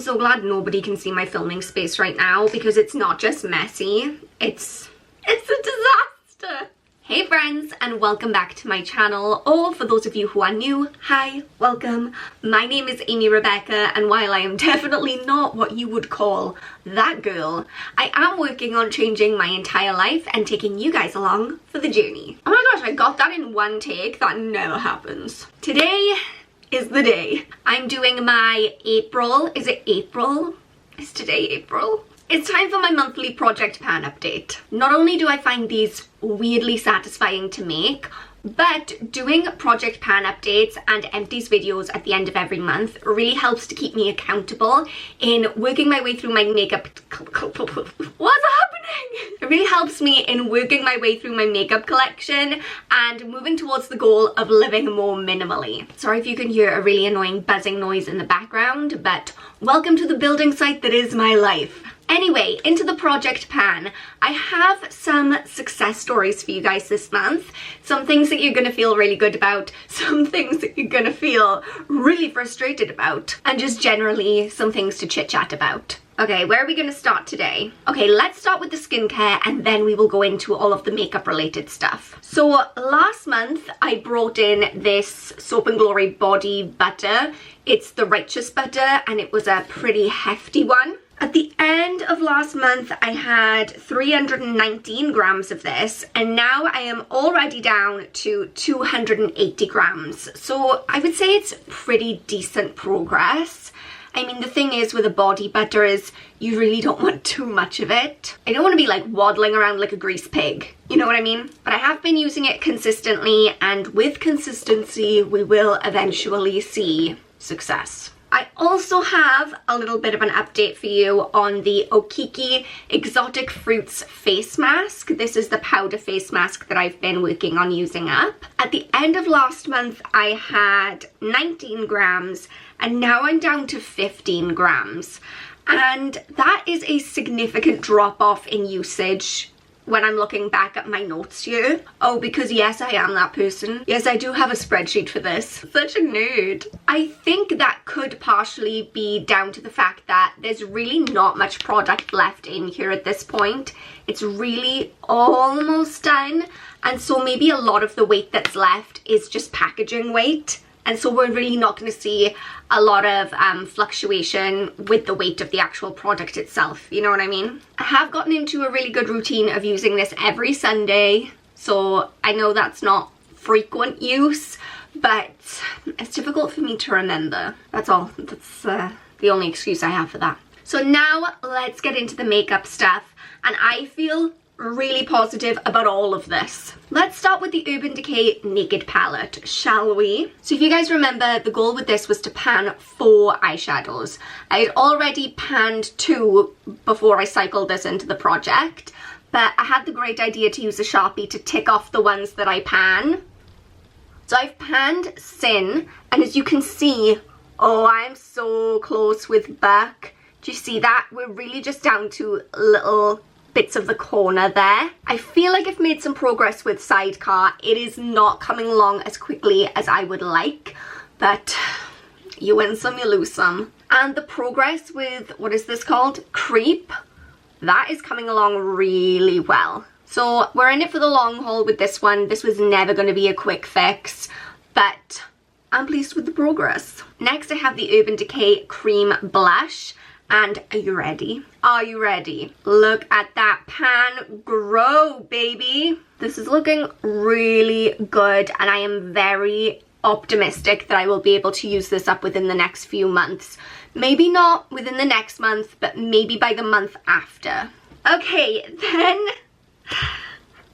so glad nobody can see my filming space right now because it's not just messy, it's a disaster. Hey friends, and welcome back to my channel, or for those of you who are new, hi, welcome. My name is Amy Rebecca, and while I am definitely not what you would call that girl, I am working on changing my entire life and taking you guys along for the journey. Oh my gosh, I got that in one take. That never happens. Today is the day. I'm doing my April. Is it April? Is today April? It's time for my monthly project pan update. Not only do I find these weirdly satisfying to make, but doing project pan updates and empties videos at the end of every month really helps to keep me accountable in working my way through my makeup. What's happening? It really helps me in working my way through my makeup collection and moving towards the goal of living more minimally. Sorry if you can hear a really annoying buzzing noise in the background, but welcome to the building site that is my life. Anyway, into the project pan. I have some success stories for you guys this month. Some things that you're gonna feel really good about, some things that you're gonna feel really frustrated about, and just generally some things to chit chat about. Okay, where are we gonna start today? Okay, let's start with the skincare and then we will go into all of the makeup related stuff. So last month I brought in this Soap & Glory body butter. It's the Righteous butter and it was a pretty hefty one. At the end of last month, I had 319 grams of this, and now I am already down to 280 grams. So I would say it's pretty decent progress. I mean, the thing is with a body butter is you really don't want too much of it. I don't want to be like waddling around like a grease pig, you know what I mean? But I have been using it consistently, and with consistency, we will eventually see success. I also have a little bit of an update for you on the Okiki Exotic Fruits face mask. This is the powder face mask that I've been working on using up. At the end of last month, I had 19 grams and now I'm down to 15 grams. And that is a significant drop off in usage when I'm looking back at my notes here. Oh, because yes, I am that person. Yes, I do have a spreadsheet for this. Such a nerd. I think that could partially be down to the fact that there's really not much product left in here at this point. It's really almost done. And so maybe a lot of the weight that's left is just packaging weight. And so we're really not going to see a lot of fluctuation with the weight of the actual product itself, you know what I mean? I have gotten into a really good routine of using this every Sunday, so I know that's not frequent use, but it's difficult for me to remember. That's all. That's the only excuse I have for that. So now let's get into the makeup stuff, and I feel really positive about all of this. Let's start with the Urban Decay Naked Palette, shall we? So if you guys remember, the goal with this was to pan 4 eyeshadows. I had already panned 2 before I cycled this into the project, but I had the great idea to use a Sharpie to tick off the ones that I pan. So I've panned Sin, and as you can see, oh, I'm so close with Buck. Do you see that? We're really just down to little bits of the corner there. I feel like I've made some progress with Sidecar. It is not coming along as quickly as I would like, but you win some, you lose some. And the progress with, what is this called? Creep. That is coming along really well. So we're in it for the long haul with this one. This was never going to be a quick fix, but I'm pleased with the progress. Next I have the Urban Decay Cream Blush. And are you ready? Are you ready? Look at that pan grow, baby. This is looking really good, and I am very optimistic that I will be able to use this up within the next few months. Maybe not within the next month, but maybe by the month after. Okay, then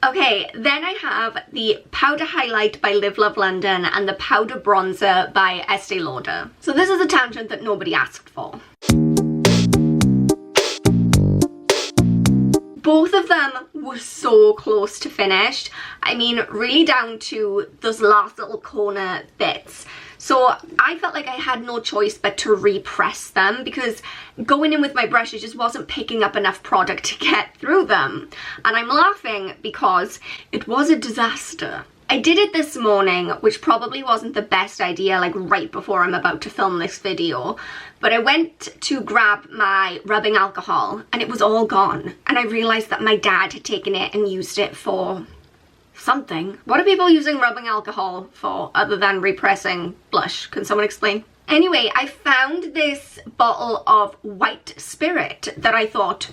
I have the Powder Highlight by Live Love London and the Powder Bronzer by Estee Lauder. So this is a tangent that nobody asked for. Both of them were so close to finished. I mean, really down to those last little corner bits. So I felt like I had no choice but to repress them because going in with my brushes just wasn't picking up enough product to get through them. And I'm laughing because it was a disaster. I did it this morning, which probably wasn't the best idea, like right before I'm about to film this video, but I went to grab my rubbing alcohol and it was all gone, and I realized that my dad had taken it and used it for something. What are people using rubbing alcohol for other than repressing blush? Can someone explain? Anyway, I found this bottle of white spirit that I thought,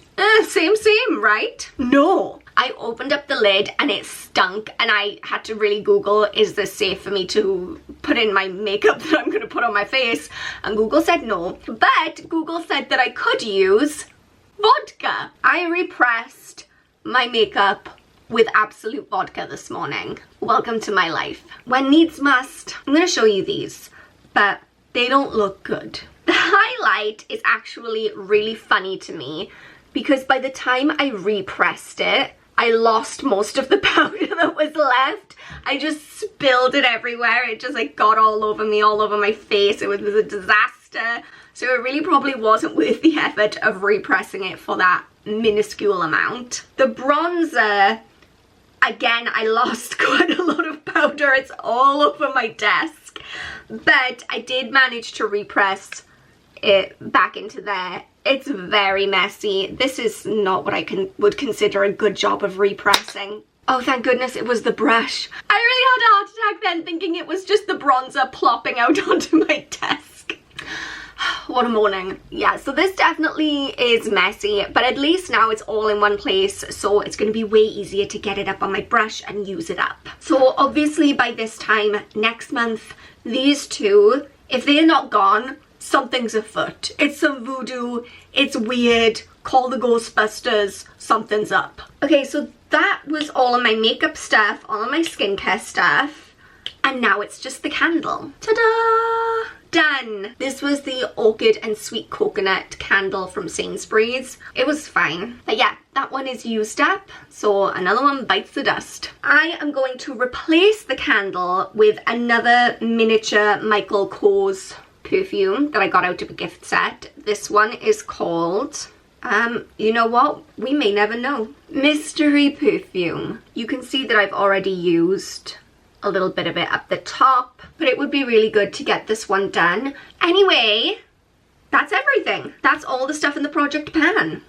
same, right? No. I opened up the lid and it stunk, and I had to really Google, is this safe for me to put in my makeup that I'm going to put on my face? And Google said no. But Google said that I could use vodka. I repressed my makeup with absolute vodka this morning. Welcome to my life. When needs must. I'm going to show you these, but they don't look good. The highlight is actually really funny to me because by the time I repressed it, I lost most of the powder that was left. I just spilled it everywhere. It just like got all over me, all over my face. It was a disaster. So it really probably wasn't worth the effort of repressing it for that minuscule amount. The bronzer, again, I lost quite a lot of powder. It's all over my desk. But I did manage to repress it back into there. It's very messy. This is not what I would consider a good job of repressing. Oh, thank goodness it was the brush. I really had a heart attack then thinking it was just the bronzer plopping out onto my desk. What a morning. Yeah, so this definitely is messy, but at least now it's all in one place, so it's going to be way easier to get it up on my brush and use it up. So obviously by this time next month, these two, if they're not gone, something's afoot. It's some voodoo, it's weird, call the Ghostbusters, something's up. Okay, so that was all of my makeup stuff, all of my skincare stuff, and now it's just the candle. Ta-da! Done! This was the Orchid and Sweet Coconut candle from Sainsbury's. It was fine. But yeah, that one is used up, so another one bites the dust. I am going to replace the candle with another miniature Michael Kors perfume that I got out of a gift set. This one is called, you know what? We may never know. Mystery Perfume. You can see that I've already used a little bit of it up the top, but it would be really good to get this one done. Anyway, that's everything. That's all the stuff in the project pan.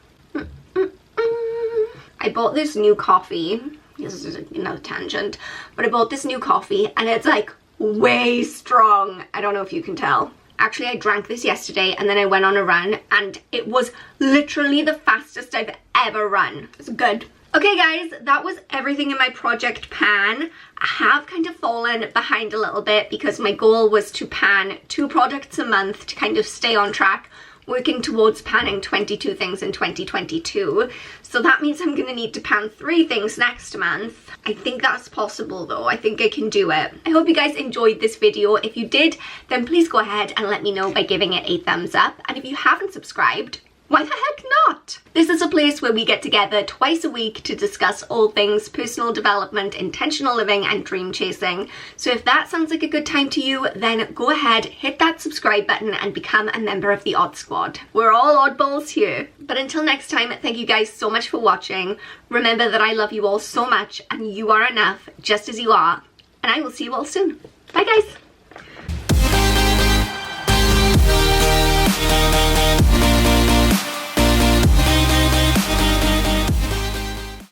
I bought this new coffee. This is another tangent, but I bought this new coffee and it's like way strong. I don't know if you can tell. Actually, I drank this yesterday and then I went on a run and it was literally the fastest I've ever run. It's good. Okay guys, that was everything in my project pan. I have kind of fallen behind a little bit because my goal was to pan 2 products a month to kind of stay on track, working towards panning 22 things in 2022. So that means I'm gonna need to pan 3 things next month. I think that's possible though. I think I can do it. I hope you guys enjoyed this video. If you did, then please go ahead and let me know by giving it a thumbs up. And if you haven't subscribed, why the heck not? This is a place where we get together twice a week to discuss all things personal development, intentional living, and dream chasing. So if that sounds like a good time to you, then go ahead, hit that subscribe button and become a member of the Odd Squad. We're all oddballs here. But until next time, thank you guys so much for watching. Remember that I love you all so much and you are enough just as you are. And I will see you all soon. Bye guys.